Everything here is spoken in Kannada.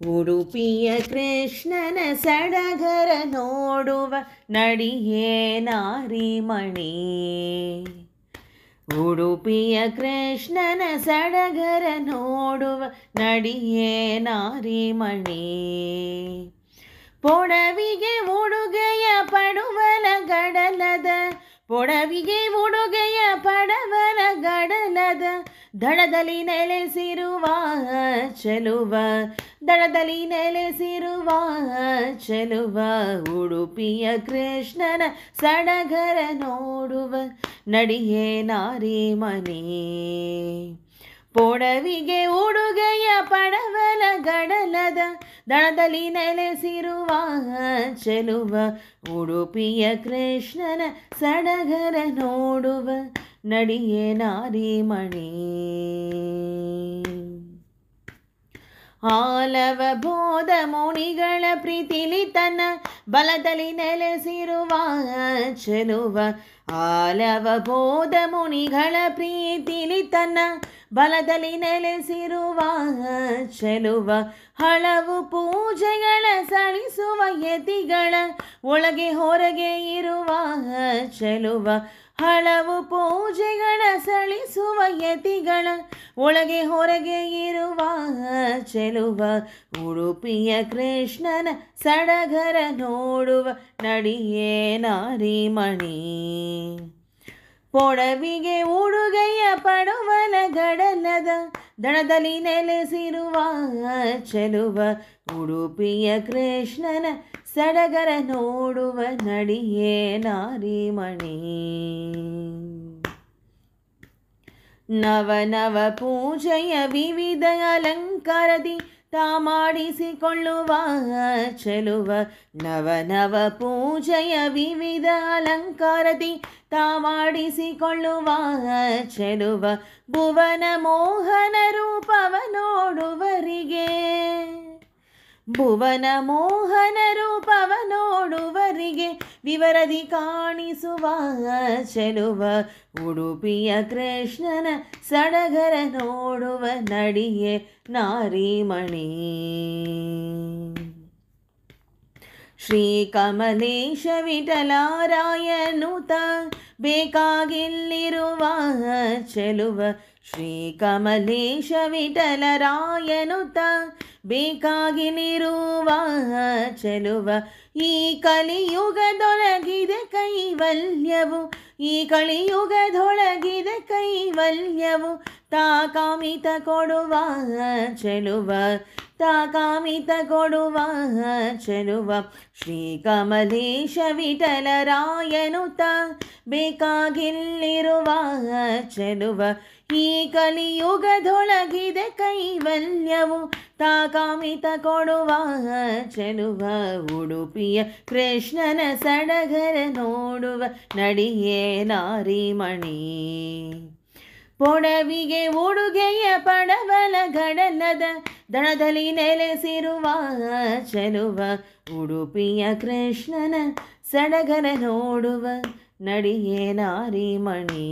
ಉಡುಪಿಯ ಕೃಷ್ಣನ ಸಡಗರ ನೋಡುವ ನಡಿಯೇ ನಾರಿಮಣಿ. ಉಡುಪಿಯ ಕೃಷ್ಣನ ಸಡಗರ ನೋಡುವ ನಡಿಯೇ ನಾರಿಮಣಿ. ಪೊಡವಿಗೆ ಉಡುಗೆಯ ಪಡುವಲ ಗಡಲದ, ಪೊಡವಿಗೆ ಉಡುಗೆಯ ಪಡವಲ ಗಡಲದ, ದಡದಲ್ಲಿ ನೆಲೆಸಿರುವ ಚೆಲುವ, ದಡದಲ್ಲಿ ನೆಲೆಸಿರುವ ಚೆಲುವ. ಉಡುಪಿಯ ಕೃಷ್ಣನ ಸಡಗರ ನೋಡುವ ನಡಿಯೇ ನಾರಿಮಣಿ. ಪೊಡವಿಗೆ ಉಡುಗೆಯ ಪಡವಲ ಗಡಲದ, ದಡದಲ್ಲಿ ನೆಲೆಸಿರುವ ಚೆಲುವ. ಉಡುಪಿಯ ಕೃಷ್ಣನ ಸಡಗರ ನೋಡುವ ನಡಿಯೇ ನಾರಿಮಣಿ. ಆಲವ ಬೋಧ ಮುನಿಗಳ ಪ್ರೀತಿಲಿತನ, ಬಲದಲ್ಲಿ ನೆಲೆಸಿರುವ ಚೆಲುವ. ಆಲವ ಬೋಧ ಮುನಿಗಳ ಪ್ರೀತಿಲಿತನ, ಬಲದಲ್ಲಿ ನೆಲೆಸಿರುವ ಚೆಲುವ. ಹಲವು ಪೂಜೆಗಳ ಸಳಿಸುವ ಯತಿಗಳ, ಒಳಗೆ ಹೊರಗೆ ಇರುವ ಚೆಲುವ. ಹಲವು ಪೂಜೆಗಳ ಸಳಿಸುವ ಯತಿಗಳ, ಒಳಗೆ ಹೊರಗೆ ಇರುವ ಚೆಲುವ. ಉಡುಪಿಯ ಕೃಷ್ಣನ ಸಡಗರ ನೋಡುವ ನಡಿಯೇ ನಾರಿಮಣಿ. ಪೊಡವಿಗೆ ಉಡುಗೆಯ ಪಡುವಲ ಗಡಲದ, ದಡದಲ್ಲಿ ನೆಲೆಸಿರುವ ಚೆಲುವ. ಉಡುಪಿಯ ಕೃಷ್ಣನ ಸಡಗರ ನೋಡುವ ನಡಿಯೇ ನಾರಿಮಣಿ. ನವ ನವ ಪೂಜೆಯ ವಿವಿಧ ಅಲಂಕಾರದಿ ತಾ ಮಾಡಿಸಿಕೊಳ್ಳುವ ಚೆಲುವ. ನವ ನವ ಪೂಜೆಯ ವಿವಿಧ ಅಲಂಕಾರದಿ ತಾ ಮಾಡಿಸಿಕೊಳ್ಳುವ ಚೆಲುವ. ಭುವನ ಮೋಹನ ರೂಪವ ನೋಡುವರಿಗೆ, ಭುವನ ಮೋಹನ ರೂಪವ ನೋಡುವರಿಗೆ ವಿವರದಿ ಕಾಣಿಸುವ ಚೆಲುವ. ಉಡುಪಿಯ ಕೃಷ್ಣನ ಸಡಗರ ನೋಡುವ ನಡಿಯೇ ನಾರಿಮಣಿ. ಶ್ರೀ ಕಮಲೇಶ ವಿಠಲರಾಯನುತ ಬೇಕಾಗಿಲ್ಲಿರುವ ಚೆಲುವ. ಶ್ರೀ ಕಮಲೇಶ ವಿಠಲರಾಯನುತ ಬೇಕಾಗಿಲಿರುವ ಚೆಲುವ. ಈ ಕಲಿಯುಗದೊಳಗಿದೆ ಕೈವಲ್ಯವು, ಈ ಕಲಿಯುಗದೊಳಗಿದೆ ಕೈವಲ್ಯವು. ತಾ ಕಾಮಿತ ಕೊಡುವ ಚೆಲುವ, ತಾ ಕಾಮಿತ ಕೊಡುವ ಚೆಲುವ. ಶ್ರೀ ಕಮಲೇಶ ವಿಠಲರಾಯನುತ ಬೇಕಾಗಿಲ್ಲಿರುವ ಚೆಲುವ. ಈ ಕಲಿಯುಗದೊಳಗಿದೆ ಕೈವಲ್ಯವು, ತಾ ಕಾಮಿತ ಕೊಡುವ ಚೆಲುವ. ಉಡುಪಿಯ ಕೃಷ್ಣನ ಸಡಗರ ನೋಡುವ ನಡಿಯೇ ನಾರಿಮಣಿ. ಪೊಡವಿಗೆ ಉಡುಗೆಯ ಪಡವಲ ಗಡಲದ, ದಡದಲ್ಲಿ ನೆಲೆಸಿರುವ ಚೆಲುವ. ಉಡುಪಿಯ ಕೃಷ್ಣನ ಸಡಗರ ನೋಡುವ ನಡಿಯೇ ನಾರಿಮಣಿ.